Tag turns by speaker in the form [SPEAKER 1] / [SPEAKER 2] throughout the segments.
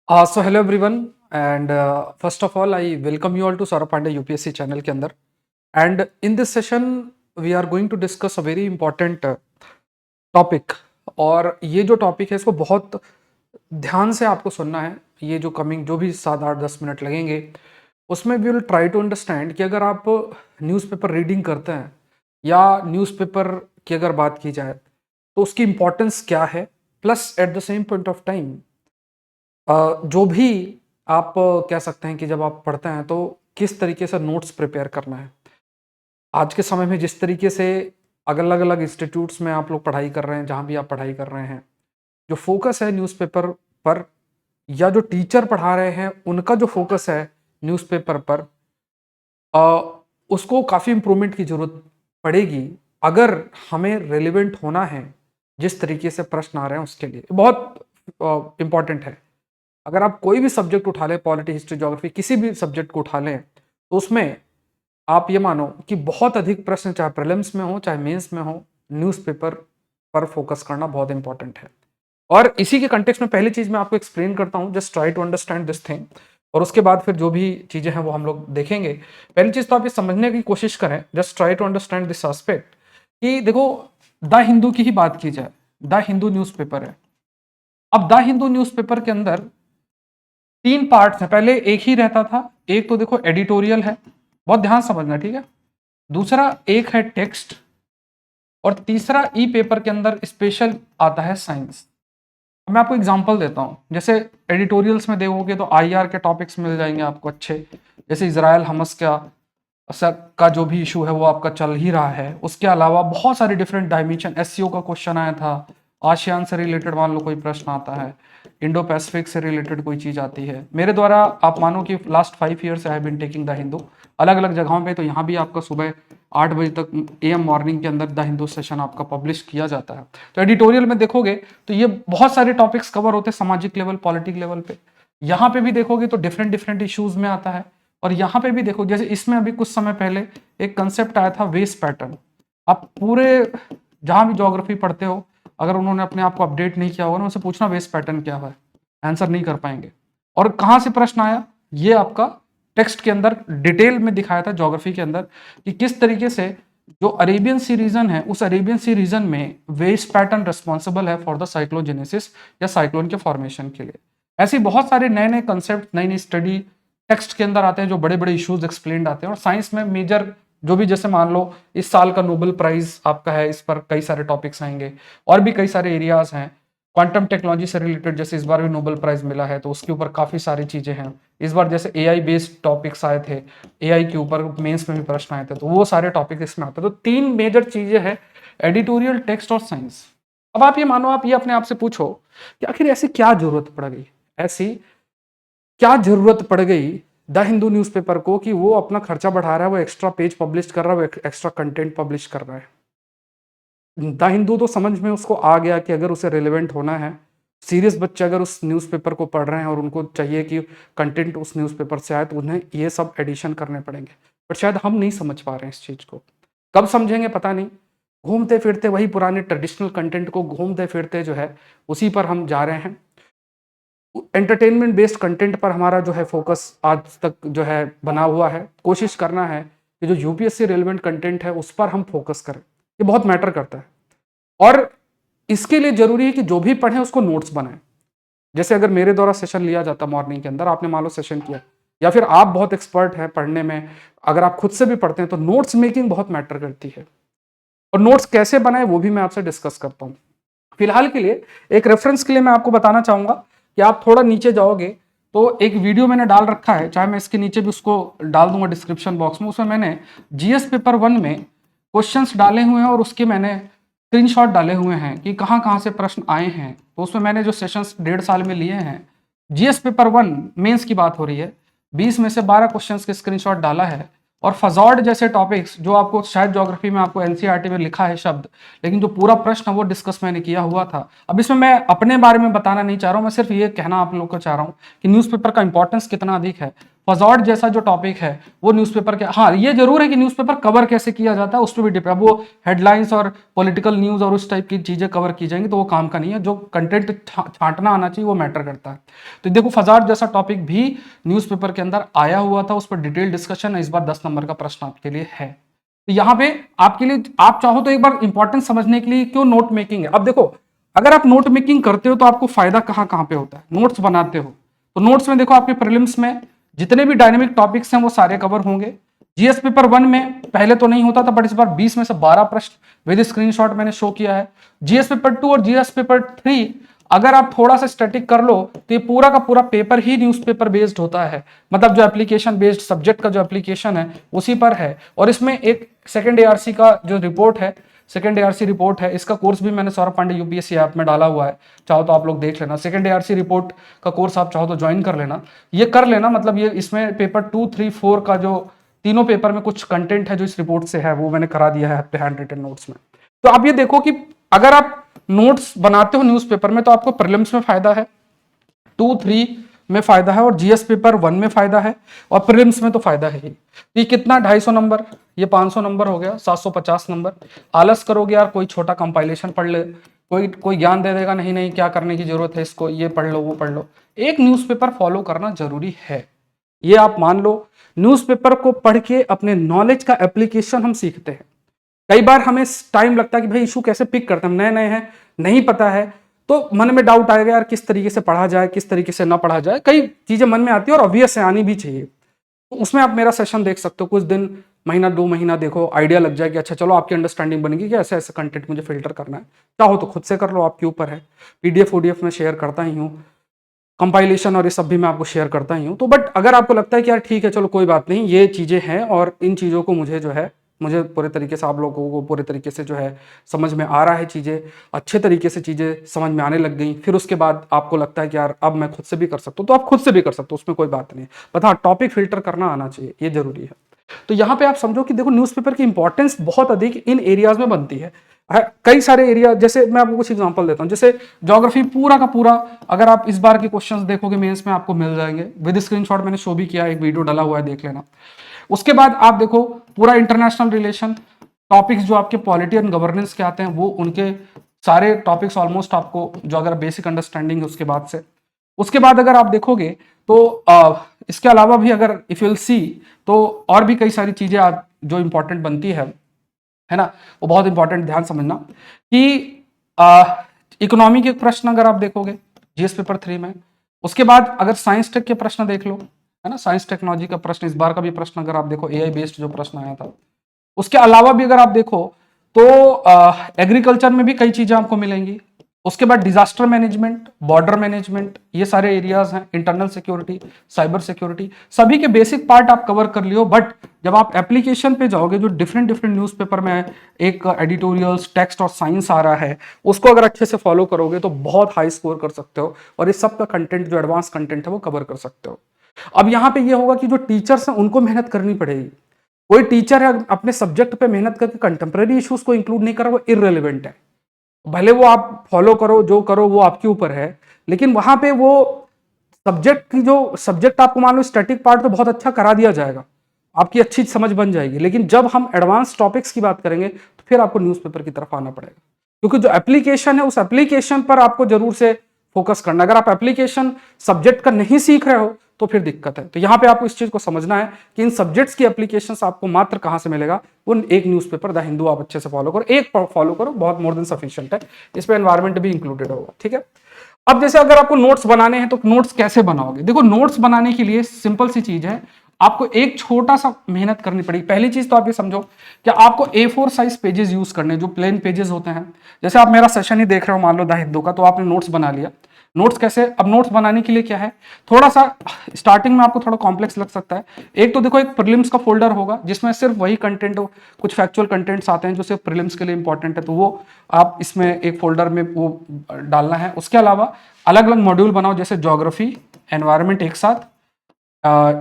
[SPEAKER 1] So hello everyone and first of all I welcome you all to Saurabh Pandey UPSC channel के अंदर। And in this session we are going to discuss a very important topic. और ये जो topic है इसको बहुत ध्यान से आपको सुनना है। ये जो कमिंग जो भी 7 8 10 मिनट लगेंगे उसमें we will try to understand कि अगर आप न्यूज़पेपर रीडिंग करते हैं या न्यूज़पेपर की अगर बात की जाए तो उसकी इम्पोर्टेंस क्या है, plus at the same point of time जो भी आप कह सकते हैं कि जब आप पढ़ते हैं तो किस तरीके से नोट्स प्रिपेयर करना है। आज के समय में जिस तरीके से अलग अलग इंस्टीट्यूट्स में आप लोग पढ़ाई कर रहे हैं, जहाँ भी आप पढ़ाई कर रहे हैं, जो फोकस है न्यूज़पेपर पर या जो टीचर पढ़ा रहे हैं उनका जो फोकस है न्यूज़पेपर पर, उसको काफ़ी इम्प्रूवमेंट की ज़रूरत पड़ेगी अगर हमें रेलिवेंट होना है। जिस तरीके से प्रश्न आ रहे हैं उसके लिए बहुत इम्पॉर्टेंट है। अगर आप कोई भी सब्जेक्ट उठा लें, पॉलिटी, हिस्ट्री, ज्योग्राफी, किसी भी सब्जेक्ट को उठा लें, तो उसमें आप ये मानो कि बहुत अधिक प्रश्न चाहे प्रीलिम्स में हो चाहे मेंस में हो, न्यूज़पेपर पर फोकस करना बहुत इंपॉर्टेंट है। और इसी के कंटेक्स्ट में पहली चीज मैं आपको एक्सप्लेन करता हूं, just try to understand this thing. और उसके बाद फिर जो भी चीजें हैं वो हम लोग देखेंगे। पहली चीज तो आप ये समझने की कोशिश करें, just try to understand this aspect कि देखो, द हिंदू की ही बात की जाए, द हिंदू न्यूज़पेपर है। अब द हिंदू न्यूज़पेपर के अंदर 3 पार्ट्स हैं। पहले एक ही रहता था, एक तो देखो एडिटोरियल है, बहुत ध्यान समझना, ठीक है। दूसरा एक है टेक्स्ट, और तीसरा ई पेपर के अंदर स्पेशल आता है साइंस। मैं आपको एग्जांपल देता हूँ। जैसे एडिटोरियल्स में देखोगे तो आईआर के टॉपिक्स मिल जाएंगे आपको अच्छे, जैसे इजराइल हमस का जो भी इशू है वो आपका चल ही रहा है। उसके अलावा बहुत सारे डिफरेंट डायमेंशन, एससीओ का क्वेश्चन आया था, आसियान से रिलेटेड मान लो कोई प्रश्न आता है, इंडो पैसिफिक से रिलेटेड कोई चीज आती है। मेरे द्वारा आप मानो कि last 5 years I have been taking the Hindu अलग अलग जगहों पे, तो यहाँ भी आपका सुबह 8 बजे तक एएम मॉर्निंग के अंदर द हिंदू सेशन आपका पब्लिश किया जाता है। तो एडिटोरियल में देखोगे तो ये बहुत सारे टॉपिक्स कवर होते हैं, सामाजिक लेवल, पॉलिटिक लेवल पे। यहाँ पे भी देखोगे तो डिफरेंट डिफरेंट इश्यूज में आता है। और यहाँ पे भी देखो, जैसे इसमें अभी कुछ समय पहले एक कंसेप्ट आया था वेस्ट पैटर्न। आप पूरे जहां भी ज्योग्राफी पढ़ते हो, अगर उन्होंने अपने आप को अपडेट नहीं किया होगा ना, उनसे पूछना वेस्ट पैटर्न क्या है, आंसर नहीं कर पाएंगे। और कहाँ से प्रश्न आया, ये आपका टेक्स्ट के अंदर डिटेल में दिखाया था ज्योग्राफी के अंदर कि किस तरीके से जो अरेबियन सी रीजन है, उस अरेबियन सी रीजन में वेस्ट पैटर्न रिस्पॉन्सिबल है फॉर द साइक्लोजेनेसिस या साइक्लोन के फॉर्मेशन के लिए। ऐसे बहुत सारे नए नए कंसेप्ट, नई नई स्टडी टेक्स्ट के अंदर आते हैं, जो बड़े बड़े इश्यूज एक्सप्लेन्ड आते हैं। और साइंस में मेजर जो भी, जैसे मान लो इस साल का नोबेल प्राइज आपका है, इस पर कई सारे टॉपिक्स आएंगे। और भी कई सारे एरियाज हैं क्वांटम टेक्नोलॉजी से रिलेटेड, जैसे इस बार भी नोबेल प्राइज मिला है, तो उसके ऊपर काफी सारी चीजें हैं। इस बार जैसे एआई बेस्ड टॉपिक्स आए थे, एआई के ऊपर मेंस में भी प्रश्न आए थे, तो वो सारे टॉपिक इसमें आते हैं। तो 3 मेजर चीजें हैं, एडिटोरियल, टेक्स्ट और साइंस। अब आप ये मानो, आप ये अपने आप से पूछो कि आखिर ऐसी क्या जरूरत पड़ गई, ऐसी क्या जरूरत पड़ गई द हिंदू न्यूज़पेपर को कि वो अपना खर्चा बढ़ा रहा है, वो एक्स्ट्रा पेज पब्लिश कर रहा है, वो एक्स्ट्रा कंटेंट पब्लिश कर रहा है। द हिंदू तो समझ में उसको आ गया कि अगर उसे रेलेवेंट होना है, सीरियस बच्चे अगर उस न्यूज़पेपर को पढ़ रहे हैं और उनको चाहिए कि कंटेंट उस न्यूज़पेपर से आए, तो उन्हें ये सब एडिशन करने पड़ेंगे। बट शायद हम नहीं समझ पा रहे हैं इस चीज़ को। कब समझेंगे पता नहीं। घूमते फिरते वही पुराने ट्रेडिशनल कंटेंट को घूमते फिरते जो है उसी पर हम जा रहे हैं। एंटरटेनमेंट बेस्ड कंटेंट पर हमारा जो है फोकस आज तक जो है बना हुआ है। कोशिश करना है कि जो यूपीएससी रेलेवेंट कंटेंट है उस पर हम फोकस करें, ये बहुत मैटर करता है। और इसके लिए जरूरी है कि जो भी पढ़ें उसको नोट्स बनाएं। जैसे अगर मेरे द्वारा सेशन लिया जाता मॉर्निंग के अंदर, आपने मान लो सेशन किया, या फिर आप बहुत एक्सपर्ट हैं पढ़ने में, अगर आप खुद से भी पढ़ते हैं तो नोट्स मेकिंग बहुत मैटर करती है। और नोट्स कैसे बनाए वो भी मैं आपसे डिस्कस करता हूं। फिलहाल के लिए एक रेफरेंस के लिए मैं आपको बताना चाहूंगा कि आप थोड़ा नीचे जाओगे तो एक वीडियो मैंने डाल रखा है, चाहे मैं इसके नीचे भी उसको डाल दूंगा डिस्क्रिप्शन बॉक्स में। उसमें मैंने जीएस पेपर 1 में क्वेश्चंस डाले हुए हैं और उसके मैंने स्क्रीनशॉट डाले हुए हैं कि कहाँ कहाँ से प्रश्न आए हैं। तो उसमें मैंने जो सेशंस 1.5 साल में लिए हैं, जीएस पेपर 1 मेंस की बात हो रही है, 20 में से 12 क्वेश्चंस के स्क्रीनशॉट डाला है। और फजॉर्ड जैसे टॉपिक्स जो आपको शायद ज्योग्राफी में आपको एनसीईआरटी में लिखा है शब्द, लेकिन जो पूरा प्रश्न वो डिस्कस मैंने किया हुआ था। अब इसमें मैं अपने बारे में बताना नहीं चाह रहा हूँ, मैं सिर्फ ये कहना आप लोग को चाह रहा हूँ कि न्यूज़पेपर का इंपॉर्टेंस कितना अधिक है। फजॉड जैसा जो टॉपिक है वो न्यूज़पेपर के, हाँ ये जरूर है कि न्यूज़पेपर कवर कैसे किया जाता है उस पर भी डिपेंड, वो हेडलाइंस और पॉलिटिकल न्यूज़ और उस टाइप की चीज़ें कवर की जाएंगी तो वो काम का नहीं है, जो कंटेंट छांटना आना चाहिए वो मैटर करता है। तो देखो फजॉड जैसा टॉपिक भी न्यूज़पेपर के अंदर आया हुआ था, उस पर डिटेल डिस्कशन है, इस बार 10 नंबर का प्रश्न आपके लिए है। तो यहाँ पे आपके लिए आप चाहो तो एक बार इंपॉर्टेंस समझने के लिए क्यों नोट मेकिंग है। अब देखो अगर आप नोट मेकिंग करते हो तो आपको फायदा कहाँ कहाँ पे होता है, नोट्स बनाते हो तो नोट्स में देखो आपके प्रीलिम्स में जितने भी डायनेमिक टॉपिक्स हैं वो सारे कवर होंगे। जीएस पेपर 1 में पहले तो नहीं होता था बट इस बार 20 में से 12 प्रश्न विद स्क्रीनशॉट मैंने शो किया है। जीएस पेपर 2 और जीएस पेपर 3 अगर आप थोड़ा सा स्टैटिक कर लो तो ये पूरा का पूरा पेपर ही न्यूज़पेपर बेस्ड होता है, मतलब जो एप्लीकेशन बेस्ड सब्जेक्ट का जो एप्लीकेशन है उसी पर है। और इसमें एक सेकेंड एआरसी का जो रिपोर्ट है, सेकेंड एआरसी रिपोर्ट है, इसका कोर्स भी मैंने सौरभ पांडे यूपीएससी ऐप में डाला हुआ है, चाहो तो आप लोग देख लेना। सेकेंड एआरसी रिपोर्ट का कोर्स आप चाहो तो ज्वाइन कर लेना, ये कर लेना, मतलब ये इसमें पेपर 2, 3, 4 का जो तीनों पेपर में कुछ कंटेंट है जो इस रिपोर्ट से है वो मैंने करा दिया है अपने हैंड रिटन नोट्स में। तो आप ये देखो कि अगर आप नोट्स बनाते हो न्यूज़पेपर में तो आपको प्रीलिम्स में फायदा है, 2, 3 में फायदा है और जीएस पेपर 1 में फायदा है और प्रीलिम्स में तो फायदा है ही। ये कितना 250 नंबर, ये 500 नंबर हो गया, 750 नंबर। आलस करोगे यार कोई छोटा कंपाइलेशन पढ़ ले, कोई ज्ञान दे देगा, नहीं नहीं क्या करने की जरूरत है इसको, ये पढ़ लो वो पढ़ लो। एक न्यूज़पेपर फॉलो करना जरूरी है, ये आप मान लो। न्यूज़पेपर को पढ़ के अपने नॉलेज का एप्लीकेशन हम सीखते हैं। कई बार हमें टाइम लगता है कि भाई इशू कैसे पिक करते हैं, नए नए हैं, नहीं पता है, तो मन में डाउट आएगा यार किस तरीके से पढ़ा जाए किस तरीके से ना पढ़ा जाए, कई चीजें मन में आती है और ऑब्वियस है आनी भी चाहिए। तो उसमें आप मेरा सेशन देख सकते हो, कुछ दिन, महीना 2 महीना देखो, आइडिया लग जाएगी, अच्छा चलो आपकी अंडरस्टैंडिंग बनेगी कि ऐसे ऐसे कंटेंट मुझे फिल्टर करना है। चाहो तो खुद से कर लो, आपके ऊपर है। पीडीएफ ओडीएफ में शेयर करता ही हूँ, कंपाइलेशन और ये सब भी मैं आपको शेयर करता ही हूँ। तो बट अगर आपको लगता है कि यार ठीक है चलो कोई बात नहीं, ये चीज़ें हैं और इन चीज़ों को मुझे जो है, मुझे पूरे तरीके से आप लोगों को पूरे तरीके से जो है समझ में आ रहा है, चीज़ें अच्छे तरीके से चीज़ें समझ में आने लग गई, फिर उसके बाद आपको लगता है कि यार अब मैं खुद से भी कर सकता हूँ, तो आप खुद से भी कर सकते हो, उसमें कोई बात नहीं। बट हाँ, टॉपिक फिल्टर करना आना चाहिए, ये जरूरी है। तो यहाँ पे आप समझो कि देखो न्यूज़पेपर की इंपॉर्टेंस बहुत अधिक इन एरियाज में बनती है। कई सारे एरिया, जैसे मैं आपको कुछ एग्जांपल देता हूं, जैसे ज्योग्राफी पूरा का पूरा अगर आप इस बार के क्वेश्चंस देखोगे मेंस में आपको मिल जाएंगे, विद स्क्रीनशॉट मैंने शो भी किया, एक वीडियो डाला हुआ है, देख लेना। उसके बाद आप देखो पूरा इंटरनेशनल रिलेशन टॉपिक्स जो आपके पॉलिटी एंड गवर्नेंस के आते हैं, वो उनके सारे टॉपिक्स ऑलमोस्ट आपको जो अगर बेसिक अंडरस्टैंडिंग है उसके बाद से। उसके बाद अगर आप देखोगे तो इसके अलावा भी अगर इफ यूल सी तो और भी कई सारी चीजें जो इंपॉर्टेंट बनती है ना, वो बहुत इंपॉर्टेंट, ध्यान समझना कि इकोनॉमी के प्रश्न अगर आप देखोगे जीएस पेपर 3 में, उसके बाद अगर साइंस टेक के प्रश्न देख लो, है ना, साइंस टेक्नोलॉजी का प्रश्न, इस बार का भी प्रश्न अगर आप देखो एआई बेस्ड जो प्रश्न आया था। उसके अलावा भी अगर आप देखो तो एग्रीकल्चर में भी कई चीजें आपको मिलेंगी। उसके बाद डिजास्टर मैनेजमेंट, बॉर्डर मैनेजमेंट, ये सारे एरियाज हैं, इंटरनल सिक्योरिटी, साइबर सिक्योरिटी, सभी के बेसिक पार्ट आप कवर कर लियो। बट जब आप एप्लीकेशन पे जाओगे, जो डिफरेंट डिफरेंट न्यूज़पेपर में एक एडिटोरियल्स, टेक्स्ट और साइंस आ रहा है, उसको अगर अच्छे से फॉलो करोगे तो बहुत हाई स्कोर कर सकते हो और इस सब का कंटेंट जो एडवांस कंटेंट है वो कवर कर सकते हो। अब यहाँ पे ये होगा कि जो टीचर्स हैं उनको मेहनत करनी पड़ेगी। कोई टीचर है अपने सब्जेक्ट पे मेहनत करके कंटेम्प्रेरी इश्यूज को इंक्लूड नहीं कर रहा, वो इररेलेवेंट है। भले वो आप फॉलो करो जो करो वो आपके ऊपर है, लेकिन वहां पे वो सब्जेक्ट की जो सब्जेक्ट आपको मान लो स्टैटिक पार्ट तो बहुत अच्छा करा दिया जाएगा, आपकी अच्छी समझ बन जाएगी, लेकिन जब हम एडवांस टॉपिक्स की बात करेंगे तो फिर आपको न्यूज़पेपर की तरफ आना पड़ेगा, क्योंकि जो एप्लीकेशन है उस एप्लीकेशन पर आपको जरूर से फोकस करना। अगर आप एप्लीकेशन सब्जेक्ट का नहीं सीख रहे हो तो फिर दिक्कत है। तो यहाँ पे आपको इस चीज को समझना है कि इन सब्जेक्ट्स की एप्लीकेशंस आपको मात्र कहां से मिलेगा, वो एक न्यूज़पेपर द हिंदू आप अच्छे से फॉलो करो, एक फॉलो करो, बहुत मोर देन सफिशिएंट है, इसमें एनवायरमेंट भी इंक्लूडेड होगा, ठीक है। अब जैसे अगर आपको नोट्स बनाने हैं तो नोट्स कैसे बनाओगे, देखो नोट्स बनाने के लिए सिंपल सी चीज है, आपको एक छोटा सा मेहनत करनी पड़ेगी। पहली चीज तो आप ये समझो कि आपको A4 साइज पेजेस यूज करने, जो प्लेन पेजेस होते हैं। जैसे आप मेरा सेशन ही देख रहे हो मान लो द हिंदू का, तो आपने नोट्स बना लिया। नोट्स कैसे, अब नोट्स बनाने के लिए क्या है, थोड़ा सा स्टार्टिंग में आपको थोड़ा कॉम्प्लेक्स लग सकता है। एक तो देखो एक प्रीलिम्स का फोल्डर होगा जिसमें सिर्फ वही कंटेंट, कुछ फैक्चुअल कंटेंट्स आते हैं जो सिर्फ प्रीलिम्स के लिए इंपॉर्टेंट है, तो वो आप इसमें एक फोल्डर में वो डालना है। उसके अलावा अलग अलग मॉड्यूल बनाओ, जैसे ज्योग्राफी, एनवायरमेंट एक साथ,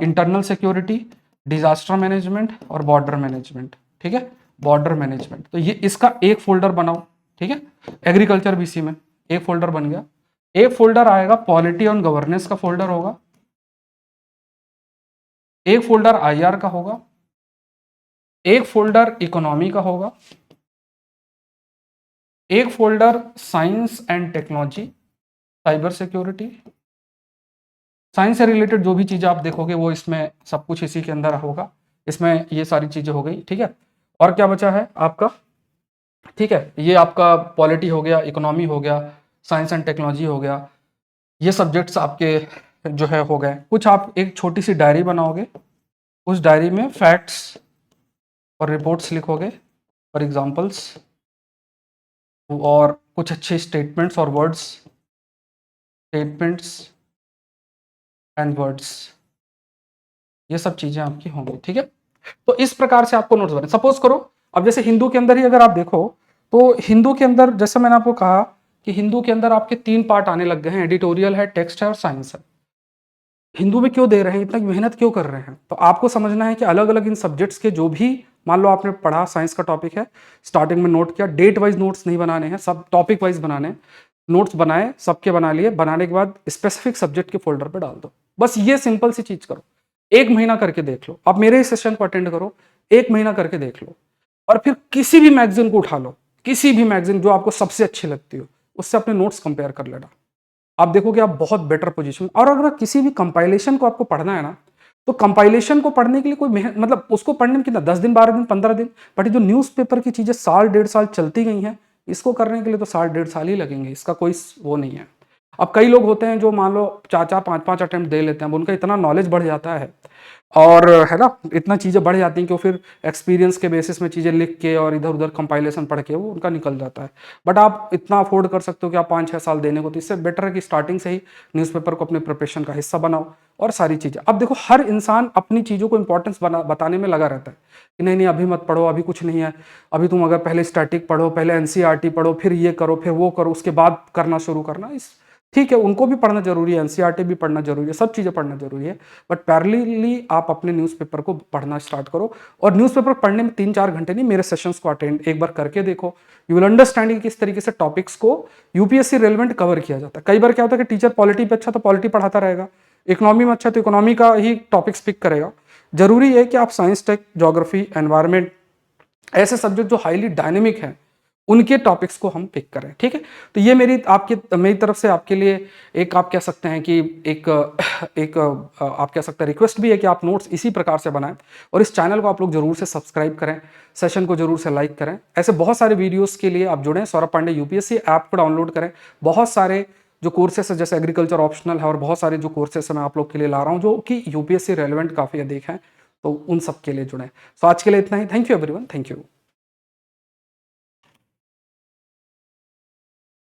[SPEAKER 1] इंटरनल सिक्योरिटी, डिजास्टर मैनेजमेंट और बॉर्डर मैनेजमेंट, ठीक है, बॉर्डर मैनेजमेंट, तो ये इसका एक फोल्डर बनाओ, ठीक है। एग्रीकल्चर भी इसी में एक फोल्डर बन गया। एक फोल्डर आएगा पॉलिटी ऑन गवर्नेंस का फोल्डर होगा, एक फोल्डर आईआर का होगा, एक फोल्डर इकोनॉमी का होगा, एक folder science and technology, cyber security, science से रिलेटेड जो भी चीज़ें आप देखोगे वो इसमें सब कुछ इसी के अंदर होगा। इसमें ये सारी चीज़ें हो गई, ठीक है। और क्या बचा है आपका, ठीक है, ये आपका पॉलिटी हो गया, इकोनॉमी हो गया, साइंस एंड टेक्नोलॉजी हो गया, ये सब्जेक्ट्स आपके जो है हो गए। कुछ आप एक छोटी सी डायरी बनाओगे, उस डायरी में फैक्ट्स और रिपोर्ट्स लिखोगे और एग्जांपल्स, और कुछ अच्छे स्टेटमेंट्स और वर्ड्स, स्टेटमेंट्स एंड वर्ड्स, ये सब चीज़ें आपकी होंगी, ठीक है। तो इस प्रकार से आपको नोट्स बने। सपोज करो अब जैसे हिंदू के अंदर ही अगर आप देखो तो हिंदू के अंदर जैसे मैंने आपको कहा कि हिंदू के अंदर आपके 3 पार्ट आने लग गए हैं, एडिटोरियल है, टेक्स्ट है और साइंस है। हिंदू में क्यों दे रहे हैं, इतना मेहनत क्यों कर रहे हैं, तो आपको समझना है कि अलग अलग इन सब्जेक्ट्स के जो भी, मान लो आपने पढ़ा साइंस का टॉपिक है, स्टार्टिंग में नोट किया, डेट वाइज नोट्स नहीं बनाने हैं, सब टॉपिक वाइज बनाने हैं। नोट्स बनाए, सबके बना लिए, बनाने के बाद स्पेसिफिक सब्जेक्ट के फोल्डर पे डाल दो। बस ये सिंपल सी चीज करो, 1 महीना करके देख लो। आप मेरे इस सेशन को अटेंड करो, 1 महीना करके देख लो, और फिर किसी भी मैगजीन को उठा लो, किसी भी मैगजीन जो आपको सबसे अच्छी लगती हो, उससे अपने नोट्स कंपेयर कर लेना। आप देखोगे आप बहुत बेटर पोजीशन। और अगर किसी भी कंपाइलेशन को आपको पढ़ना है ना, तो कंपाइलेशन को पढ़ने के लिए कोई मतलब उसको पढ़ने में कितना 10 दिन, 12 दिन, 15 दिन, बट ये जो न्यूज़पेपर की चीजें साल 1.5 साल चलती गई हैं, इसको करने के लिए तो साल 1.5 साल ही लगेंगे, इसका कोई वो नहीं है। अब कई लोग होते हैं जो मान लो 4-4, 5-5 अटेम्प्ट दे लेते हैं, उनका इतना नॉलेज बढ़ जाता है और है ना, इतना चीज़ें बढ़ जाती हैं कि वो फिर एक्सपीरियंस के बेसिस में चीज़ें लिख के और इधर उधर कंपाइलेशन पढ़ के वो उनका निकल जाता है। बट आप इतना अफोर्ड कर सकते हो कि आप 5-6 साल देने को, तो इससे बेटर है कि स्टार्टिंग से ही न्यूज़पेपर को अपने प्रिपरेशन का हिस्सा बनाओ और सारी चीज़ें। अब देखो हर इंसान अपनी चीज़ों को इंपॉर्टेंस बताने में लगा रहता है कि नहीं नहीं अभी मत पढ़ो, अभी कुछ नहीं है, अभी तुम अगर पहले स्टैटिक पढ़ो, पहले एनसीईआरटी पढ़ो, फिर ये करो, फिर वो करो, उसके बाद करना शुरू करना। इस ठीक है, उनको भी पढ़ना जरूरी है, एनसीईआरटी भी पढ़ना जरूरी है, सब चीज़ें पढ़ना जरूरी है, बट पैरेलली आप अपने न्यूज़पेपर को पढ़ना स्टार्ट करो। और न्यूज़पेपर पढ़ने में 3-4 घंटे नहीं, मेरे सेशंस को अटेंड एक बार करके देखो, यू विल अंडरस्टैंड कि किस तरीके से टॉपिक्स को यूपीएससी रेलेवेंट कवर किया जाता है। कई बार क्या होता है कि टीचर पॉलिटी पे अच्छा तो पॉलिटी पढ़ाता रहेगा, इकोनॉमी में अच्छा तो इकोनॉमी का ही टॉपिक्स पिक करेगा। जरूरी है कि आप साइंस, टेक, ज्योग्राफी, एनवायरमेंट, ऐसे सब्जेक्ट जो हाईली डायनेमिक हैं उनके टॉपिक्स को हम पिक करें, ठीक है। तो ये मेरी तरफ से आपके लिए एक, आप कह सकते हैं कि एक आप कह सकते हैं रिक्वेस्ट भी है कि आप नोट्स इसी प्रकार से बनाएं, और इस चैनल को आप लोग जरूर से सब्सक्राइब करें, सेशन को जरूर से लाइक करें। ऐसे बहुत सारे वीडियोस के लिए आप जुड़ें, सौरभ पांडे यूपीएससी ऐप को डाउनलोड करें। बहुत सारे जो कोर्सेस है, जैसे एग्रीकल्चर ऑप्शनल है, और बहुत सारे जो कोर्सेस है मैं आप लोग के लिए ला रहा हूँ जो कि यूपीएससी रेलेवेंट काफ़ी अधिक हैं, तो उन सब के लिए जुड़ें। सो आज के लिए इतना ही। Thank you everyone, thank you.